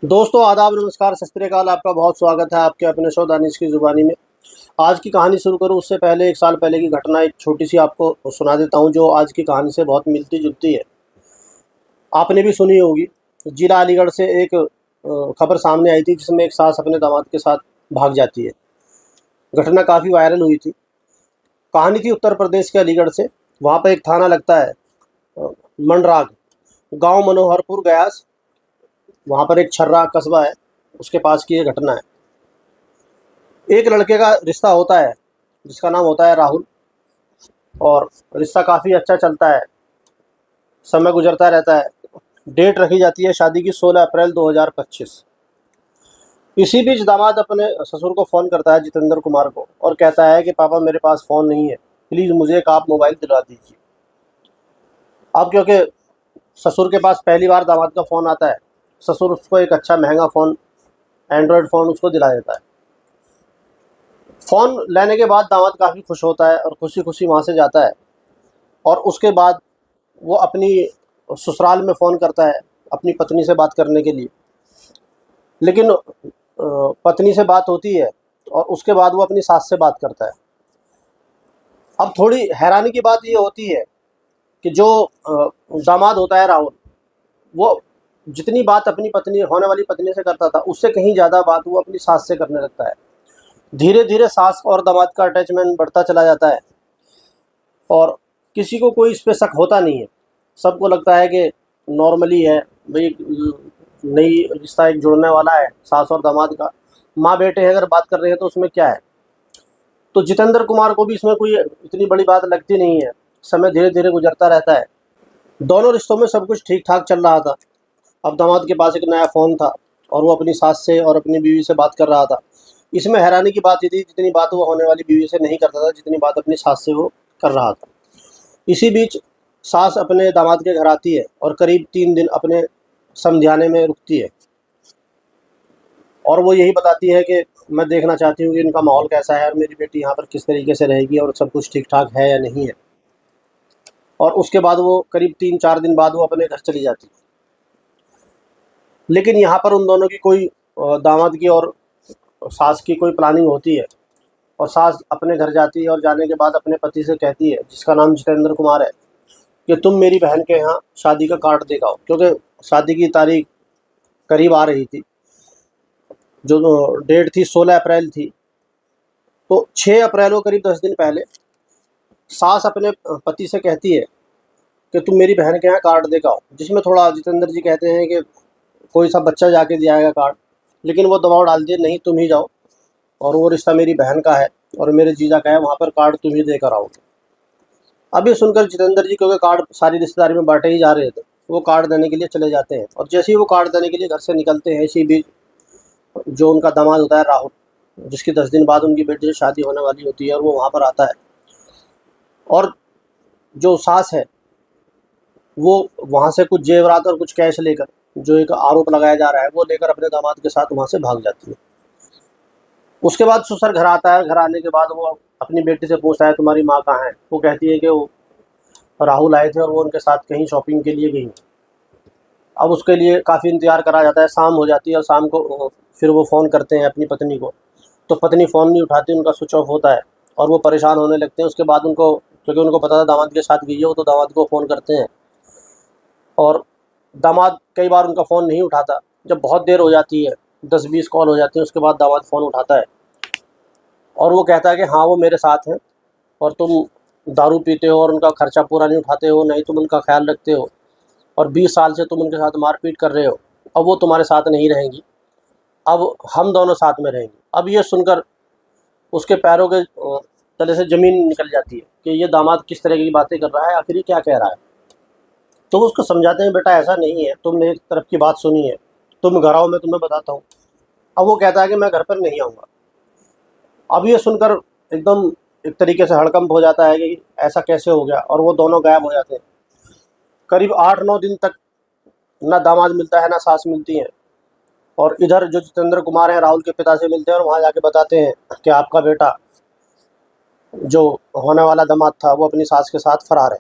दोस्तों आदाब नमस्कार सत श्री अकाल। आपका बहुत स्वागत है आपके अपने शो दानिश की ज़ुबानी में। आज की कहानी शुरू करूं उससे पहले 1 साल पहले की घटना एक छोटी सी आपको सुना देता हूं, जो आज की कहानी से बहुत मिलती-जुलती है। आपने भी सुनी होगी। जिला अलीगढ़ से एक खबर सामने आई थी जिसमें एक सास अपने दामाद के साथ भाग जाती है। घटना काफ़ी वायरल हुई थी। कहानी थी उत्तर प्रदेश के अलीगढ़ से। वहाँ पे एक थाना लगता है मंडराग, गाँव मनोहरपुर गयास। वहाँ पर एक छर्रा कस्बा है, उसके पास की ये घटना है। एक लड़के का रिश्ता होता है जिसका नाम होता है राहुल, और रिश्ता काफ़ी अच्छा चलता है। समय गुजरता रहता है। डेट रखी जाती है शादी की 16 अप्रैल 2025। इसी बीच दामाद अपने ससुर को फ़ोन करता है, जितेंद्र कुमार को, और कहता है कि पापा मेरे पास फ़ोन नहीं है, प्लीज़ मुझे एक आप मोबाइल दिला दीजिए। अब क्योंकि ससुर के पास पहली बार दामाद का फ़ोन आता है, ससुर उसको एक अच्छा महंगा फ़ोन, एंड्रॉयड फ़ोन उसको दिला देता है। फ़ोन लेने के बाद दामाद काफ़ी खुश होता है और खुशी-खुशी वहाँ से जाता है। और उसके बाद वो अपनी ससुराल में फ़ोन करता है अपनी पत्नी से बात करने के लिए। लेकिन पत्नी से बात होती है और उसके बाद वो अपनी सास से बात करता है। अब थोड़ी हैरानी की बात ये होती है कि जो दामाद होता है राहुल, वो जितनी बात अपनी पत्नी, होने वाली पत्नी से करता था, उससे कहीं ज़्यादा बात वो अपनी सास से करने लगता है। धीरे-धीरे सास और दामाद का अटैचमेंट बढ़ता चला जाता है और किसी को कोई इस पे शक होता नहीं है। सबको लगता है कि नॉर्मली है, भई नई रिश्ता एक जुड़ने वाला है सास और दामाद का। माँ बेटे हैं, अगर बात कर रहे हैं तो उसमें क्या है। तो जितेंद्र कुमार को भी इसमें कोई इतनी बड़ी बात लगती नहीं है। समय धीरे-धीरे गुजरता रहता है। दोनों रिश्तों में सब कुछ ठीक-ठाक चल रहा था। अब दामाद के पास एक नया फ़ोन था और वो अपनी सास से और अपनी बीवी से बात कर रहा था। इसमें हैरानी की बात ये थी, जितनी बात वो होने वाली बीवी से नहीं करता था, जितनी बात अपनी सास से वो कर रहा था। इसी बीच सास अपने दामाद के घर आती है और करीब 3 दिन अपने समझाने में रुकती है, और वो यही बताती है कि मैं देखना चाहती हूँ कि इनका माहौल कैसा है और मेरी बेटी यहाँ पर किस तरीके से रहेगी और सब कुछ ठीक-ठाक है या नहीं है। और उसके बाद वो करीब 3-4 दिन बाद वो अपने घर चली जाती है। लेकिन यहाँ पर उन दोनों की कोई दामाद की और सास की कोई प्लानिंग होती है, और सास अपने घर जाती है और जाने के बाद अपने पति से कहती है, जिसका नाम जितेंद्र कुमार है, कि तुम मेरी बहन के यहाँ शादी का कार्ड देकर आओ, क्योंकि शादी की तारीख करीब आ रही थी। जो डेट थी 16 अप्रैल थी। तो 6 अप्रैल को करीब 10 दिन पहले सास अपने पति से कहती है कि तुम मेरी बहन के यहाँ कार्ड देकर आओ, जिसमें थोड़ा जितेंद्र जी कहते हैं कि कोई सा बच्चा जाके दे आएगा कार्ड, लेकिन वो दबाव डाल दिए, नहीं तुम ही जाओ, और वो रिश्ता मेरी बहन का है और मेरे जीजा का है, वहाँ पर कार्ड तुम ही देकर आओ। अब ये सुनकर जितेंद्र जी, क्योंकि कार्ड सारी रिश्तेदारी में बांटे ही जा रहे थे, वो कार्ड देने के लिए चले जाते हैं। और जैसे ही वो कार्ड देने के लिए घर से निकलते हैं, इसी बीच जो उनका दामाद होता है राहुल, जिसकी 10 दिन बाद उनकी बेटी से शादी होने वाली होती है, और वो वहाँ पर आता है। और जो सास है वो वहाँ से कुछ जेवरात और कुछ कैश लेकर, जो एक आरोप लगाया जा रहा है, वो लेकर अपने दामाद के साथ वहाँ से भाग जाती है। उसके बाद ससुर घर आता है। घर आने के बाद वो अपनी बेटी से पूछता है, तुम्हारी माँ कहाँ है? वो कहती है कि वो राहुल आए थे और वो उनके साथ कहीं शॉपिंग के लिए गई। अब उसके लिए काफ़ी इंतज़ार करा जाता है। शाम हो जाती है और शाम को फिर वो फ़ोन करते हैं अपनी पत्नी को, तो पत्नी फ़ोन नहीं उठाती, उनका स्विच ऑफ होता है और वो परेशान होने लगते हैं। उसके बाद उनको, क्योंकि उनको पता था दामाद के साथ गई है वो, तो दामाद को फ़ोन करते हैं, और दामाद कई बार उनका फ़ोन नहीं उठाता। जब बहुत देर हो जाती है, 10-20 कॉल हो जाती है, उसके बाद दामाद फ़ोन उठाता है और वो कहता है कि हाँ वो मेरे साथ हैं, और तुम दारू पीते हो और उनका खर्चा पूरा नहीं उठाते हो, नहीं तुम उनका ख्याल रखते हो, और 20 साल से तुम उनके साथ मारपीट कर रहे हो। अब वो तुम्हारे साथ नहीं रहेंगी, अब हम दोनों साथ में रहेंगे। अब ये सुनकर उसके पैरों के तले से ज़मीन निकल जाती है कि ये दामाद किस तरह की बातें कर रहा है, आखिर ये क्या कह रहा है। तो वो उसको समझाते हैं, बेटा ऐसा नहीं है, तुमने एक तरफ की बात सुनी है, तुम घर आओ मैं तुम्हें बताता हूँ। अब वो कहता है कि मैं घर पर नहीं आऊँगा। अब ये सुनकर एकदम एक तरीके से हड़कंप हो जाता है कि ऐसा कैसे हो गया, और वो दोनों गायब हो जाते हैं। करीब 8-9 दिन तक ना दामाद मिलता है ना सास मिलती हैं, और इधर जो जितेंद्र कुमार हैं राहुल के पिता से मिलते हैं और वहाँ जाके बताते हैं कि आपका बेटा, जो होने वाला दामाद था, वो अपनी सास के साथ फरार है।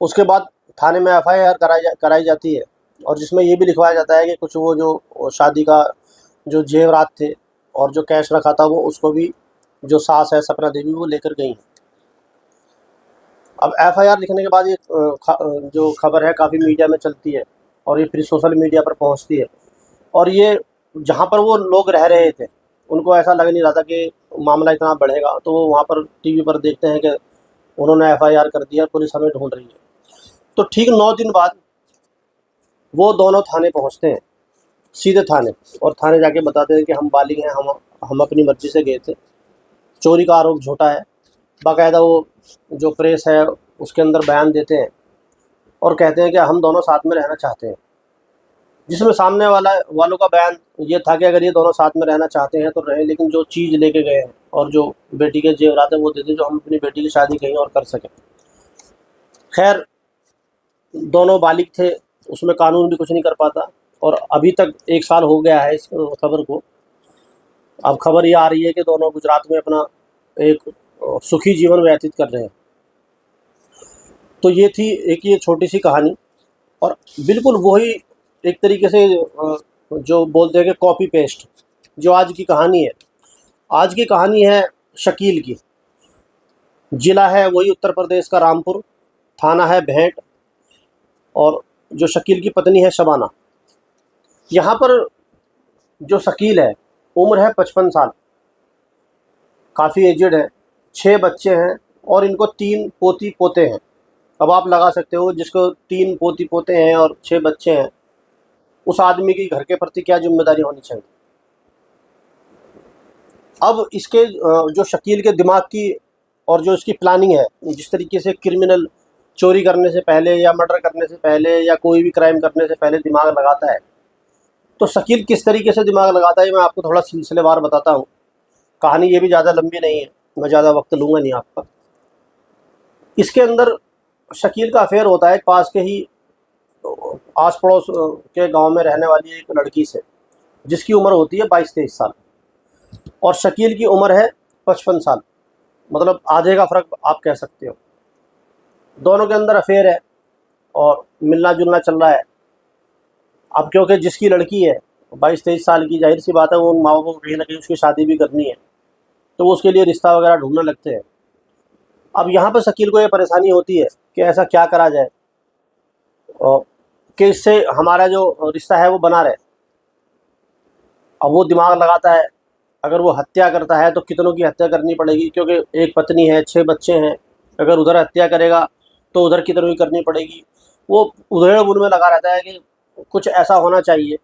उसके बाद थाने में एफआईआर कराई जाती है, और जिसमें ये भी लिखवाया जाता है कि कुछ वो जो शादी का जो जेवरात थे और जो कैश रखा था वो उसको भी जो सास है सपना देवी वो लेकर गई हैं। अब एफआईआर लिखने के बाद ये जो खबर है काफ़ी मीडिया में चलती है और ये फिर सोशल मीडिया पर पहुंचती है। और ये जहाँ पर वो लोग रह रहे थे उनको ऐसा लग नहीं रहा था कि मामला इतना बढ़ेगा, तो वो वहाँ पर टीवी पर देखते हैं कि उन्होंने एफआईआर कर दिया, पुलिस हमें ढूंढ रही है। तो ठीक 9 दिन बाद वो दोनों थाने पहुँचते हैं, सीधे थाने, और थाने जाके बताते हैं कि हम बालिग हैं, हम अपनी मर्ज़ी से गए थे, चोरी का आरोप झूठा है। बाकायदा वो जो प्रेस है उसके अंदर बयान देते हैं और कहते हैं कि हम दोनों साथ में रहना चाहते हैं, जिसमें सामने वालों का बयान ये था कि अगर ये दोनों साथ में रहना चाहते हैं तो रहें, लेकिन जो चीज़ लेके गए हैं और जो बेटी के जेवरात हैं वो दे दें जो हम अपनी बेटी की शादी कहीं और कर सकें। खैर, दोनों बालिग थे, उसमें कानून भी कुछ नहीं कर पाता और अभी तक 1 साल हो गया है इस खबर को। अब खबर ये आ रही है कि दोनों गुजरात में अपना एक सुखी जीवन व्यतीत कर रहे हैं। तो ये थी एक ये छोटी-सी कहानी, और बिल्कुल वही एक तरीके से जो बोलते हैं कि कॉपी पेस्ट जो आज की कहानी है। आज की कहानी है शकील की। ज़िला है वही उत्तर प्रदेश का रामपुर, थाना है भेंट, और जो शकील की पत्नी है शबाना। यहाँ पर जो शकील है उम्र है 55 साल, काफ़ी एजेड है, 6 बच्चे हैं और इनको 3 पोती-पोते हैं। अब आप लगा सकते हो जिसको 3 पोती-पोते हैं और 6 बच्चे हैं, उस आदमी की घर के प्रति क्या ज़िम्मेदारी होनी चाहिए। अब इसके जो शकील के दिमाग की और जो इसकी प्लानिंग है, जिस तरीके से क्रिमिनल चोरी करने से पहले या मर्डर करने से पहले या कोई भी क्राइम करने से पहले दिमाग लगाता है, तो शकील किस तरीके से दिमाग लगाता है मैं आपको थोड़ा सिलसिलेवार बताता हूँ। कहानी ये भी ज़्यादा लंबी नहीं है, मैं ज़्यादा वक्त लूँगा नहीं आपका। इसके अंदर शकील का अफेयर होता है पास के ही आस पड़ोस के गांव में रहने वाली एक लड़की से, जिसकी उम्र होती है 22-23 साल, और शकील की उम्र है 55 साल, मतलब आधे का फ़र्क आप कह सकते हो। दोनों के अंदर अफेयर है और मिलना जुलना चल रहा है। अब क्योंकि जिसकी लड़की है 22-23 साल की, जाहिर सी बात है वो उन माँ बापों को कहीं ना कहीं उसकी शादी भी करनी है, तो वो उसके लिए रिश्ता वगैरह ढूंढने लगते हैं। अब यहाँ पर शकील को ये परेशानी होती है कि ऐसा क्या करा जाए और कि इससे हमारा जो रिश्ता है वो बना रहे। अब वो दिमाग लगाता है, अगर वो हत्या करता है तो कितनों की हत्या करनी पड़ेगी, क्योंकि एक पत्नी है, 6 बच्चे हैं, अगर उधर हत्या करेगा तो उधर कितनों की करनी पड़ेगी। वो उधेड़-बुन में लगा रहता है कि कुछ ऐसा होना चाहिए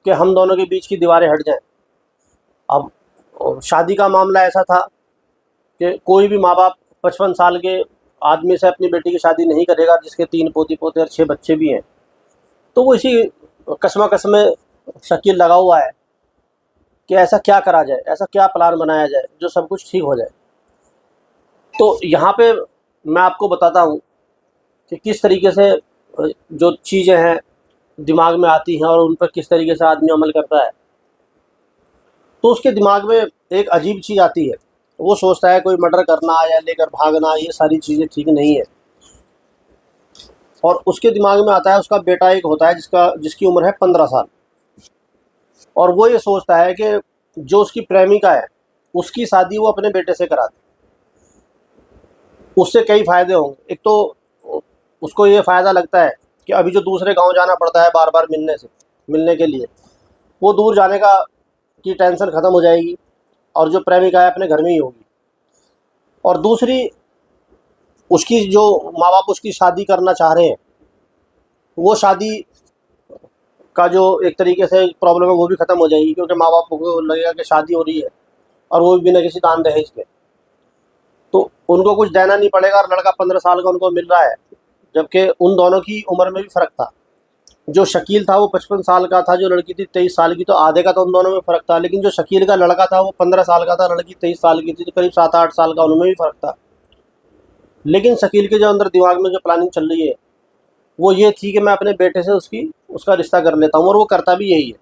कि हम दोनों के बीच की दीवारें हट जाएँ। अब शादी का मामला ऐसा था कि कोई भी माँ-बाप 55 साल के आदमी से अपनी बेटी की शादी नहीं करेगा जिसके 3 पोती-पोते और 6 बच्चे भी हैं। तो वो इसी कशमकश में शकील लगा हुआ है कि ऐसा क्या करा जाए, ऐसा क्या प्लान बनाया जाए जो सब कुछ ठीक हो जाए। तो यहाँ पे मैं आपको बताता हूँ कि किस तरीके से जो चीज़ें हैं दिमाग में आती हैं और उन पर किस तरीके से आदमी अमल करता है। तो उसके दिमाग में एक अजीब चीज़ आती है, वो सोचता है कोई मर्डर करना या लेकर भागना ये सारी चीज़ें ठीक नहीं है। और उसके दिमाग में आता है उसका बेटा एक होता है जिसकी उम्र है 15 साल, और वो ये सोचता है कि जो उसकी प्रेमिका है उसकी शादी वो अपने बेटे से करा दे, उससे कई फ़ायदे होंगे। एक तो उसको ये फ़ायदा लगता है कि अभी जो दूसरे गांव जाना पड़ता है बार बार मिलने के लिए, वो दूर जाने का की टेंशन ख़त्म हो जाएगी और जो प्रेमिका है अपने घर में ही होगी। और दूसरी, उसकी जो माँ बाप उसकी शादी करना चाह रहे हैं, वो शादी का जो एक तरीके से प्रॉब्लम है वो भी ख़त्म हो जाएगी, क्योंकि माँ बाप को लगेगा कि शादी हो रही है और वो भी बिना किसी दान दहेज के, तो उनको कुछ देना नहीं पड़ेगा और लड़का 15 साल का उनको मिल रहा है, जबकि उन दोनों की उम्र में भी फ़र्क था। जो शकील था वो 55 साल का था, जो लड़की थी 23 साल की, तो आधे का तो उन दोनों में फ़र्क था। लेकिन जो शकील का लड़का था वो 15 साल का था, लड़की 23 साल की थी, तो करीब 7-8 साल का उनमें भी फ़र्क था। लेकिन शकील के जो अंदर दिमाग में जो प्लानिंग चल रही है वो ये थी कि मैं अपने बेटे से उसका रिश्ता कर लेता हूँ, और वो करता भी यही है।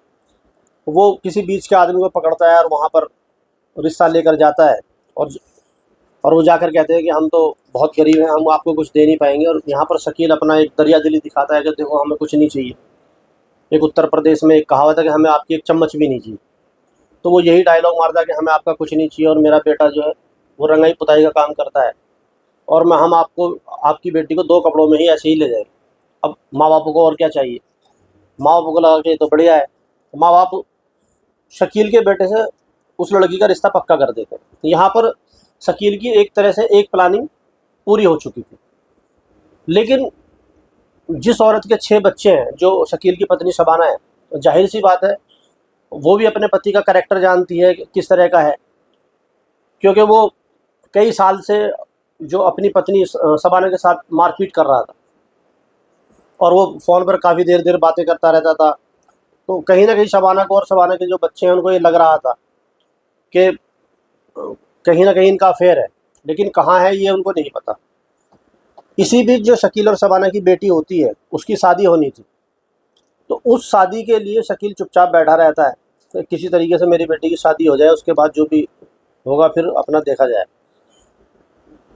वो किसी बीच के आदमी को पकड़ता है और वहाँ पर रिश्ता लेकर जाता है, और वो जाकर कहते हैं कि हम तो बहुत गरीब हैं, हम आपको कुछ दे नहीं पाएंगे। और यहाँ पर शकील अपना एक दरिया दिली दिखाता है कि देखो हमें कुछ नहीं चाहिए, एक उत्तर प्रदेश में एक कहावत है कि हमें आपकी एक चम्मच भी नहीं चाहिए। तो वो यही डायलॉग मारता है कि हमें आपका कुछ नहीं चाहिए और मेरा बेटा जो है वो रंगाई पुताई का काम करता है, और मैं हम आपको आपकी बेटी को 2 कपड़ों में ही ऐसे ही ले जाएंगे। अब माँ बाप को और क्या चाहिए? माँ बाप को लगा कि ये तो बढ़िया है। माँ बाप शकील के बेटे से उस लड़की का रिश्ता पक्का कर देते हैं। यहाँ पर शकील की एक तरह से एक प्लानिंग पूरी हो चुकी थी। लेकिन जिस औरत के 6 बच्चे हैं, जो शकील की पत्नी शबाना है, तो जाहिर सी बात है वो भी अपने पति का कैरेक्टर जानती है कि किस तरह का है, क्योंकि वो कई साल से जो अपनी पत्नी शबाना के साथ मारपीट कर रहा था और वो फ़ोन पर काफ़ी देर देर बातें करता रहता था। तो कहीं न कहीं शबाना को और शबाना के जो बच्चे हैं उनको ये लग रहा था कि कहीं न कहीं इनका अफ़ेयर है, लेकिन कहाँ है ये उनको नहीं पता। इसी बीच जो शकील और शबाना की बेटी होती है उसकी शादी होनी थी, तो उस शादी के लिए शकील चुपचाप बैठा रहता है कि किसी तरीके से मेरी बेटी की शादी हो जाए, उसके बाद जो भी होगा फिर अपना देखा जाए।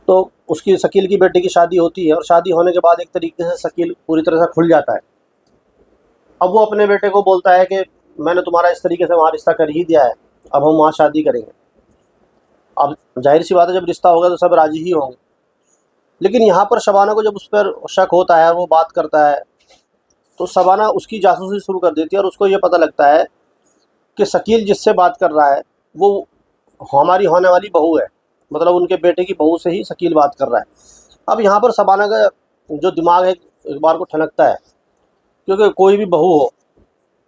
तो उसकी शकील की बेटी की शादी होती है और शादी होने के बाद एक तरीके से शकील पूरी तरह से खुल जाता है। अब वो अपने बेटे को बोलता है कि मैंने तुम्हारा इस तरीके से वहाँ रिश्ता कर ही दिया है, अब हम वहाँ शादी करेंगे। अब ज़ाहिर-सी बात है जब रिश्ता होगा तो सब राज़ी ही होंगे। लेकिन यहाँ पर शबाना को जब उस पर शक होता है और वो बात करता है, तो शबाना उसकी जासूसी शुरू कर देती है और उसको ये पता लगता है कि शकील जिससे बात कर रहा है वो हमारी होने वाली बहू है, मतलब उनके बेटे की बहू से ही शकील बात कर रहा है। अब यहाँ पर शबाना का जो दिमाग है एक बार को ठनकता है, क्योंकि कोई भी बहू हो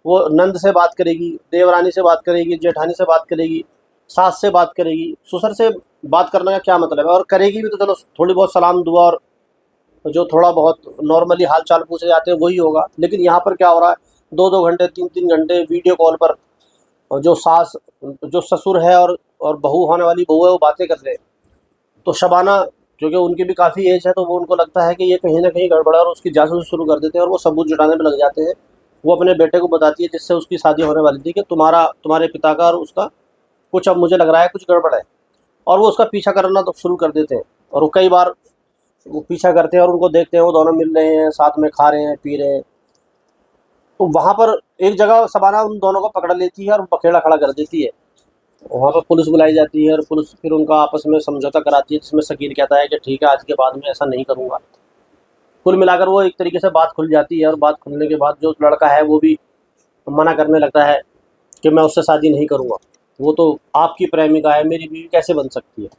वो नंद से बात करेगी, देवरानी से बात करेगी, जेठानी से बात करेगी, सास से बात करेगी, ससुर से बात करने का क्या मतलब है? और करेगी भी तो चलो थोड़ी बहुत सलाम दुआ और जो थोड़ा बहुत नॉर्मली हाल चाल पूछे जाते हैं वही होगा। लेकिन यहाँ पर क्या हो रहा है, 2-2 घंटे 3-3 घंटे वीडियो कॉल पर और जो ससुर है और बहू होने वाली बहू है वो बातें कर रहे हैं। तो शबाना क्योंकि उनकी भी काफ़ी एज है तो वो उनको लगता है कि ये कहीं न कहीं गड़बड़ है और उसकी जासूसी शुरू कर देते हैं और वो सबूत जुटाने में लग जाते हैं। वो अपने बेटे को बताती है जिससे उसकी शादी होने वाली थी कि तुम्हारे पिता का और उसका कुछ, अब मुझे लग रहा है कुछ गड़बड़ है। और वो उसका पीछा करना तो शुरू कर देते हैं और वो कई बार वो पीछा करते हैं और उनको देखते हैं वो दोनों मिल रहे हैं, साथ में खा रहे हैं, पी रहे हैं। तो वहाँ पर एक जगह शबाना उन दोनों को पकड़ लेती है और बखेड़ा खड़ा कर देती है। वहाँ पर पुलिस बुलाई जाती है और पुलिस फिर उनका आपस में समझौता कराती है, जिसमें शकील कहता है कि ठीक है आज के बाद में ऐसा नहीं करूँगा। कुल मिलाकर वो एक तरीके से बात खुल जाती है और बात खुलने के बाद जो लड़का है वो भी मना करने लगता है कि मैं उससे शादी नहीं करूँगा, वो तो आपकी प्रेमिका है, मेरी बीवी कैसे बन सकती है।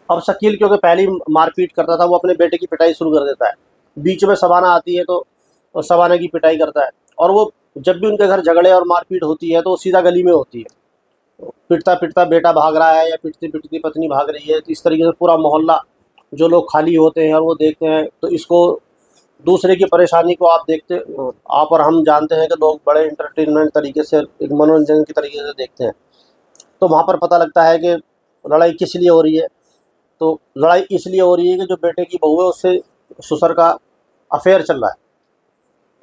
अब शकील क्योंकि पहले ही मारपीट करता था वो अपने बेटे की पिटाई शुरू कर देता है। बीच में शबाना आती है तो शबाना की पिटाई करता है और वो जब भी उनके घर झगड़े और मारपीट होती है तो वो सीधा गली में होती है। पिटता पिटता बेटा भाग रहा है या पिटती पिटती पत्नी भाग रही है, तो इस तरीके से पूरा मोहल्ला जो लोग खाली होते हैं और वो देखते हैं, तो इसको दूसरे की परेशानी को आप और हम जानते हैं कि लोग बड़े इंटरटेनमेंट तरीके से, एक मनोरंजन की तरीके से देखते हैं। तो वहाँ पर पता लगता है कि लड़ाई किस लिए हो रही है। तो लड़ाई इसलिए हो रही है कि जो बेटे की बहू है उससे ससुर का अफेयर चल रहा है।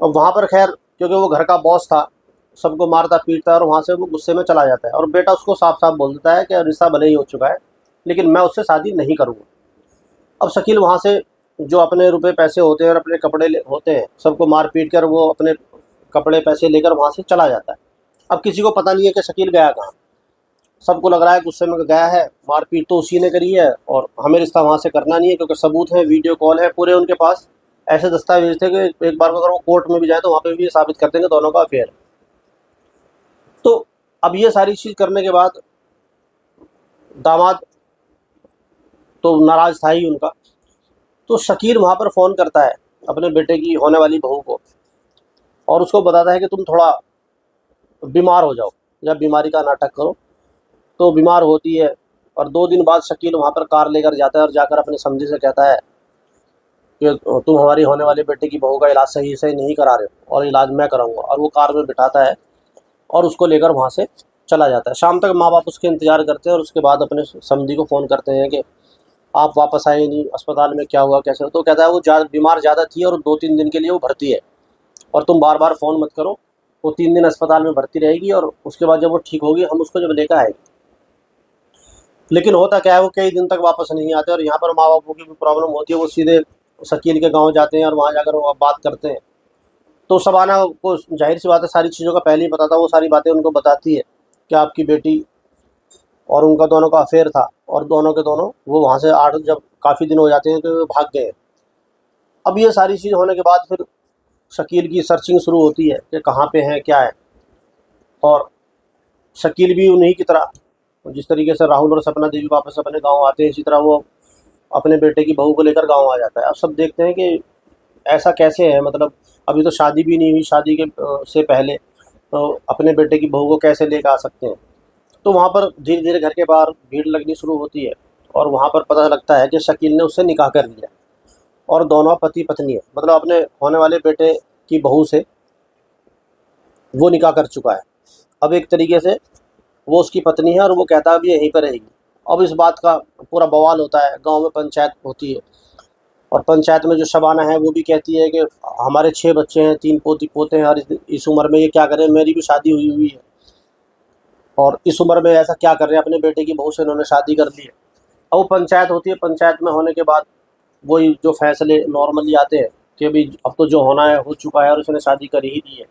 और वहाँ पर खैर क्योंकि वो घर का बॉस था, सबको मारता पीटता है और वहाँ से वो गुस्से में चला जाता है और बेटा उसको साफ साफ बोल देता है कि रिश्ता भले ही हो चुका है लेकिन मैं उससे शादी नहीं करूँगा। अब शकील वहाँ से जो अपने रुपए पैसे होते हैं और अपने कपड़े होते हैं सबको मार पीट कर वो अपने कपड़े पैसे लेकर वहाँ से चला जाता है। अब किसी को पता नहीं है कि शकील गया कहाँ। सबको लग रहा है गुस्से में गया है, मारपीट तो उसी ने करी है और हमें रिश्ता वहाँ से करना नहीं है, क्योंकि सबूत है, वीडियो कॉल है पूरे उनके पास। ऐसे दस्तावेज थे कि एक बार को अगर वो कोर्ट में भी जाए तो वहाँ पे भी ये साबित कर देंगे दोनों का अफेयर है। तो अब ये सारी चीज़ करने के बाद दामाद तो नाराज़ था ही उनका। तो शकील वहाँ पर फ़ोन करता है अपने बेटे की होने वाली बहू को और उसको बताता है कि तुम थोड़ा बीमार हो जाओ या बीमारी का नाटक करो। तो बीमार होती है और 2 दिन बाद शकील वहाँ पर कार लेकर जाता है और जाकर अपने समधी से कहता है कि तुम हमारी होने वाली बेटे की बहू का इलाज सही से नहीं करा रहे हो और इलाज मैं कराऊंगा। और वो कार में बिठाता है और उसको लेकर वहाँ से चला जाता है। शाम तक माँ बाप उसके इंतज़ार करते हैं और उसके बाद अपने समधी को फ़ोन करते हैं कि आप वापस आए नहीं, अस्पताल में क्या हुआ कैसे हुआ। तो कहता है वो बीमार ज़्यादा थी और 2-3 दिन के लिए वो भर्ती है और तुम बार बार फ़ोन मत करो। वो 3 दिन अस्पताल में भर्ती रहेगी और उसके बाद जब वो ठीक होगी हम उसको जब लेकर आएंगे। लेकिन होता क्या है वो कई दिन तक वापस नहीं आते और यहाँ पर माँ बापों की भी प्रॉब्लम होती है। वो सीधे शकील के गांव जाते हैं और वहाँ जाकर वो बात करते हैं तो शबाना को जाहिर सी बात है सारी चीज़ों का पहले ही पता था, वो सारी बातें उनको बताती है कि आपकी बेटी और उनका दोनों का अफेयर था, और दोनों के दोनों वो वहाँ से जब काफ़ी दिन हो जाते हैं तो वो भाग गए। अब ये सारी चीज़ होने के बाद फिर शकील की सर्चिंग शुरू होती है कि कहाँ पे हैं, क्या है। और शकील भी उन्हीं की तरह, जिस तरीके से राहुल और सपना देवी वापस अपने गाँव आते हैं, इसी तरह वो अपने बेटे की बहू को लेकर गाँव आ जाता है। अब सब देखते हैं कि ऐसा कैसे है, मतलब अभी तो शादी भी नहीं हुई, शादी के से पहले तो अपने बेटे की बहू को कैसे लेकर आ सकते हैं। तो वहाँ पर धीरे-धीरे घर के बाहर भीड़ लगनी शुरू होती है, और वहाँ पर पता लगता है कि शकील ने उससे निकाह कर लिया और दोनों पति-पत्नी हैं। मतलब अपने होने वाले बेटे की बहू से वो निकाह कर चुका है। अब एक तरीके से वो उसकी पत्नी है और वो कहता है अब ये यहीं पे रहेगी। अब इस बात का पूरा बवाल होता है, गाँव में पंचायत होती है, और पंचायत में जो शबाना है वो भी कहती है कि हमारे 6 बच्चे हैं, 3 पोती-पोते हैं, और इस उम्र में ये क्या करें, मेरी भी शादी हुई हुई है, और इस उम्र में ऐसा क्या कर रहे हैं, अपने बेटे की बहू से इन्होंने शादी कर ली है। अब वो पंचायत होती है, पंचायत में होने के बाद वही जो फैसले नॉर्मली आते हैं कि अभी अब तो जो होना है हो चुका है और उसने शादी कर ही दी है,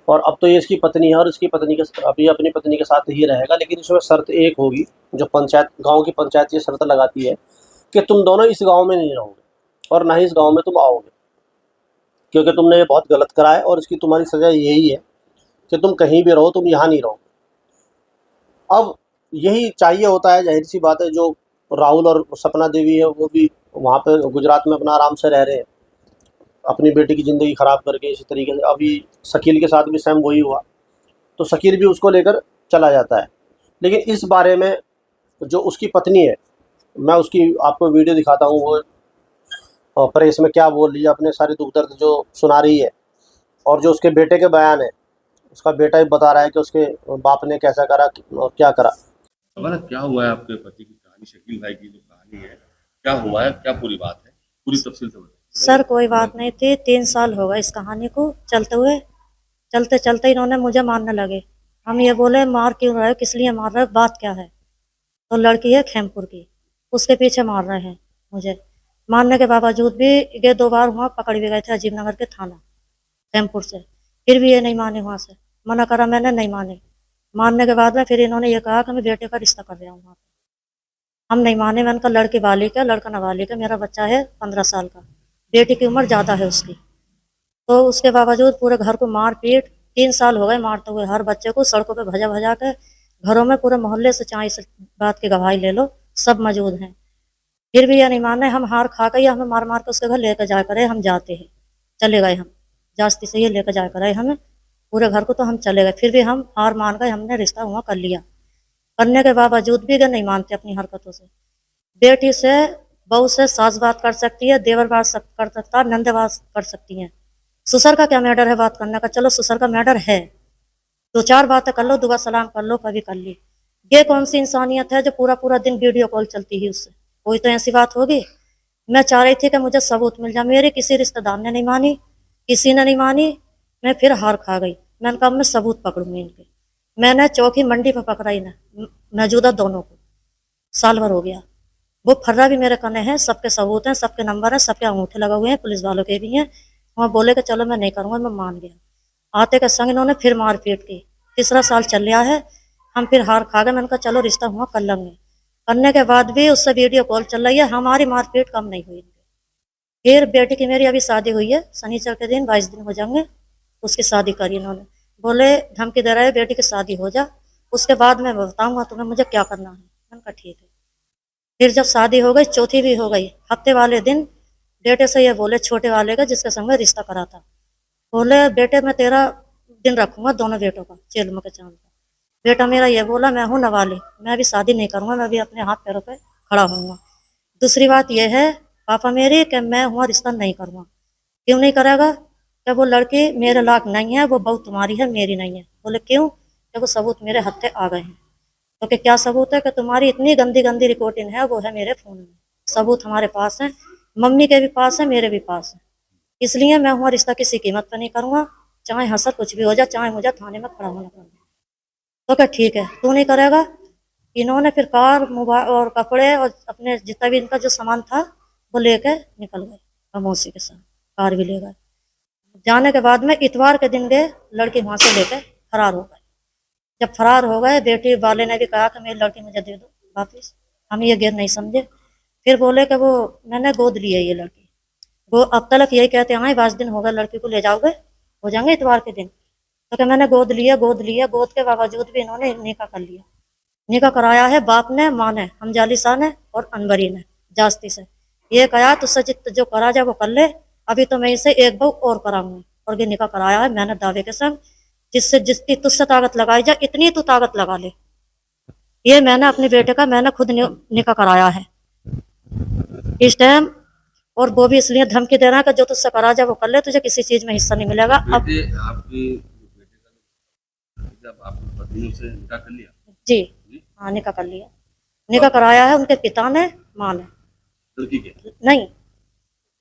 और अब तो ये इसकी पत्नी है और इसकी पत्नी के अभी अपनी पत्नी के साथ ही रहेगा, लेकिन इसमें शर्त एक होगी, जो पंचायत गाँव की पंचायत ये शर्त लगाती है कि तुम दोनों इस गाँव में नहीं रहोगे और ना ही इस गाँव में तुम आओगे, क्योंकि तुमने ये बहुत गलत करा है और इसकी तुम्हारी सज़ा यही है कि तुम कहीं भी रहो, तुम यहाँ नहीं रहोगे। अब यही चाहिए होता है, ज़ाहिर-सी बात है, जो राहुल और सपना देवी है वो भी वहाँ पे गुजरात में अपना आराम से रह रहे हैं, अपनी बेटी की ज़िंदगी ख़राब करके। इसी तरीके से अभी शकील के साथ भी सेम वही हुआ, तो शकील भी उसको लेकर चला जाता है। लेकिन इस बारे में जो उसकी पत्नी है, मैं उसकी आपको वीडियो दिखाता हूँ, वो प्रेस में क्या बोल रही है, अपने सारे दुःख दर्द जो सुना रही है, और जो उसके बेटे के बयान है, उसका बेटा भी बता रहा है कि उसके बाप ने कैसा करा और क्या करा। मतलब क्या हुआ है आपके पति की कहानी, शकील भाई की जो कहानी है, क्या हुआ है, क्या पूरी बात है, पूरी तफसील से बताइए। सर कोई बात नहीं थी, 3 साल हो गए इस कहानी को चलते हुए। चलते चलते इन्होंने मुझे मारने लगे। हम ये बोले मार क्यों रहे हो, किस लिए मार रहे हो, बात क्या है। तो लड़की है खेमपुर की, उसके पीछे मार रहे हैं मुझे। मारने के बावजूद भी ये 2 बार वहाँ पकड़ भी गए थे अजीबनगर के थाना खेमपुर से, फिर भी ये नहीं माने। वहाँ से मना करा मैंने, नहीं माने। मानने के बाद में फिर इन्होंने ये कहा कि मैं बेटे का रिश्ता कर रहा हूँ वहाँ पे। हम नहीं माने। मैंने कहा लड़की बालिग है, लड़का नाबालिग है, मेरा बच्चा है 15 साल का, बेटी की उम्र ज़्यादा है उसकी। तो उसके बावजूद पूरे घर को मार पीट, 3 साल हो गए मारते हुए, हर बच्चे को सड़कों पे भजा भजा के, घरों में पूरे मोहल्ले से चाहे इस बात की गवाही ले लो, सब मौजूद हैं। फिर भी ये नहीं माने। हम हार खा गए, हमें मार मार के उसके घर लेकर जा करे, हम जाते हैं, चले गए। हम जास्ती से ये लेकर जा करे हमें पूरे घर को, तो हम चले गए। फिर भी हम हार मान गए, हमने रिश्ता हुआ कर लिया। करने के बावजूद भी ये नहीं मानते अपनी हरकतों से। बेटी से, बहू से सास बात कर सकती है, देवर बात कर सकता है, नंदे बात कर सकती हैं। ससुर का क्या मैटर है बात करने का, चलो ससुर का मैटर है, 2 4 बातें कर लो, दुआ सलाम कर लो, कभी कर ली। ये कौन सी इंसानियत है जो पूरा पूरा दिन वीडियो कॉल चलती है उससे, कोई तो ऐसी बात होगी। मैं चाह रही थी कि मुझे सबूत मिल जाए, मेरे किसी रिश्तेदार ने नहीं मानी, किसी ने नहीं मानी। मैं फिर हार खा गई। मैंने कहा मैं सबूत पकड़ूंगी इनके। मैंने चौकी मंडी पर पकड़ा ही ना, मौजूदा दोनों को, साल भर हो गया। वो फर्रा भी मेरे कने हैं, सबके सबूत हैं, सबके नंबर हैं, सबके अंगूठे लगे हुए हैं, पुलिस वालों के भी हैं। वहाँ बोले कि चलो मैं नहीं करूँगा, मैं मान गया। आते के संग इन्होंने फिर मारपीट की। तीसरा साल चल रहा है, हम फिर हार खा गए। मैंने कहा चलो रिश्ता हुआ कर लेंगे। करने के बाद भी उससे वीडियो कॉल चल रही है, हमारी मारपीट कम नहीं हुई। फिर बेटी की मेरी अभी शादी हुई है, शनिचर के दिन 22 दिन हो जाएंगे, उसकी शादी करी इन्होंने। बोले धमकी दे रहे हैं बेटी की शादी हो जा, उसके बाद मैं बताऊंगा तुम्हें मुझे क्या करना है। मैंने कहा ठीक है। फिर जब शादी हो गई, चौथी भी हो गई, हफ्ते वाले दिन बेटे से ये बोले, छोटे वाले का जिसके संग में रिश्ता करा था, बोले बेटे मैं तेरा दिन रखूंगा, दोनों बेटों का, चेलम के चांद का। बेटा मेरा ये बोला मैं हूँ नाबालिग, मैं अभी शादी नहीं करूंगा, मैं भी अपने हाथ पैरों पे खड़ा होऊंगा। दूसरी बात यह है पापा मेरी कि मैं हुआ रिश्ता नहीं करूँगा। क्यों नहीं करेगा, कि वो लड़की मेरे लायक नहीं है, वो बहू तुम्हारी है, मेरी नहीं है। बोले क्यों, कि वो सबूत मेरे हत्थे आ गए हैं। तो कि क्या सबूत है, कि तुम्हारी इतनी गंदी गंदी रिकॉर्डिंग है, वो है मेरे फ़ोन में, सबूत हमारे पास है, मम्मी के भी पास है, मेरे भी पास है। इसलिए मैं हुआ रिश्ता किसी कीमत पर नहीं करूँगा, चाहे हंसर कुछ भी हो जाए, चाहे मुझे थाने में खड़ा होना पड़े। तो क्या ठीक है, तू नहीं करेगा। इन्होंने फिर कार, मोबाइल और कपड़े और अपने जितना भी इनका जो सामान था वो लेके निकल गए, खामोशी के साथ कार भी ले गए। जाने के बाद में इतवार के दिन गए, लड़की वहां से लेकर फरार हो गए। जब फरार हो गए, बेटी वाले ने भी कहा कि मेरी लड़की मुझे दे दो वापिस। हम ये गिर नहीं समझे। फिर बोले कि वो मैंने गोद ली है ये लड़की। वो अब तक यही कहते हैं 5 दिन हो गए लड़की को ले जाओगे, हो जाएंगे इतवार के दिन। तो क्या मैंने गोद लिया, गोद लिया, गोद के बावजूद भी इन्होंने निकाह कर लिया। निकाह कराया है बाप ने, माँ ने, हमजाली शाह ने और अनवरी ने जास्ती से। ये कहा तुझसे जो करा जाए वो कर ले, अभी तो मैं इसे एक बहू और कराऊंगी। और ये निकाह कराया है मैंने दावे के संग, जिसकी तुझसे ताकत लगाई जाए इतनी तू ताकत लगा ले। ये मैंने अपने बेटे का मैंने खुद निकाह कराया है इस टाइम। और वो भी इसलिए धमकी दे रहा है कि जो तुझसे करा जाए वो कर ले, तुझे किसी चीज में हिस्सा नहीं मिलेगा। अब बेटे आपके बेटे का जब आपके पति ने उसे निकाह कर लिया? जी हाँ, निकाह कर लिया। निकाह कराया है उनके पिता ने, माँ ने। लड़की के? नहीं,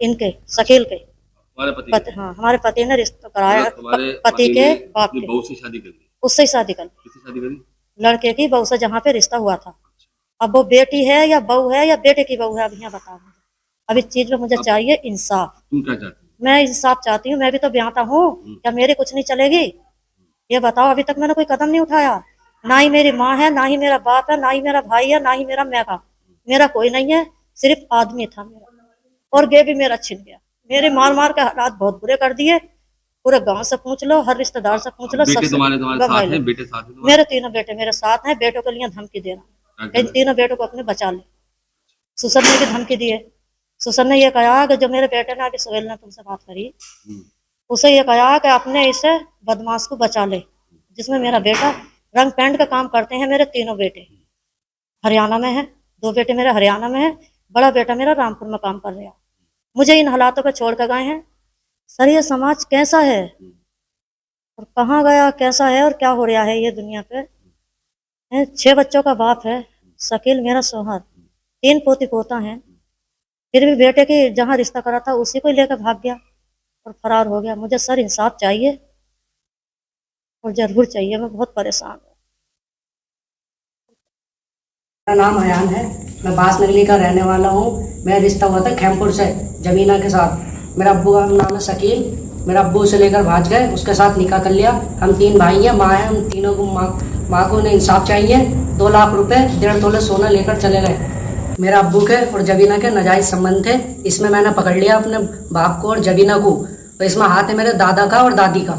इनके शकील के हमारे पति हाँ, हमारे पति ने रिश्ता कराया है तुम्हारे पति के बाप अपनी के। बहू से शादी कर ली? उससे ही शादी कर ली, किससे शादी करी? लड़के की बहू से, जहाँ पे रिश्ता हुआ था। अब वो बेटी है या बहू है या बेटे की बहू है, अब यहाँ बताओ मुझे। अब इस चीज में मुझे चाहिए इंसाफ। तुम क्या चाहती हो? मैं इंसाफ चाहती हूँ, मैं भी तो ब्याहता हूँ, क्या मेरी कुछ नहीं चलेगी? ये बताओ, अभी तक मैंने कोई कदम नहीं उठाया। ना ही मेरी माँ है, ना ही मेरा बाप है, ना ही मेरा भाई है, ना ही मेरा मैका। मेरा कोई नहीं है, सिर्फ आदमी था मेरा। और ये भी मेरा छिन गया। मेरे मार मार के हालात बहुत बुरे कर दिए। पूरे गांव से पूछ लो, हर रिश्तेदार से पूछ लो, बेटे तुम्हारे साथ हैं? बेटे साथ हैं तुम्हारे? मेरे तीनों बेटे मेरे साथ हैं। बेटों के लिए धमकी दे रहा, इन तीनों बेटों को अपने बचा ले। सुसर ने भी धमकी दी है। सुसर ने ये कहा कि जो मेरे बेटे ने अभी सुहेल ने तुमसे बात करी, उसे ये कहा कि अपने इसे बदमाश को बचा ले, जिसमें मेरा बेटा रंग पेंट का काम करते हैं। मेरे तीनों बेटे हरियाणा में है, 2 बेटे मेरे हरियाणा में है, बड़ा बेटा मेरा रामपुर में काम कर रहा है। मुझे इन हालातों पर छोड़ कर गए हैं। सर ये समाज कैसा है और कहाँ गया, कैसा है और क्या हो रहा है ये दुनिया पे। 6 बच्चों का बाप है, शकील मेरा शौहर, 3 पोती पोता है। फिर भी बेटे की जहाँ रिश्ता करा था उसी को लेकर भाग गया और फरार हो गया। मुझे सर इंसाफ चाहिए और जरूर चाहिए, मैं बहुत परेशान हूँ। मेरा नाम अयान है, मैं बास नगली का रहने वाला हूँ। मेरा रिश्ता हुआ था खैमपुर से जमीना के साथ। मेरा अब्बू का नाम है शकील। मेरा अब्बू उसे लेकर भाग गए, उसके साथ निकाह कर लिया। हम 3 भाई हैं, माँ है, हम तीनों को माँ को इंसाफ चाहिए। 2 लाख रुपए 1.5 तोले सोना लेकर चले गए। मेरा अब्बू के और जबीना के नाजायज संबंध थे। इसमें मैंने पकड़ लिया अपने बाप को और जबीना को, और इसमें हाथ है मेरे दादा का और दादी का।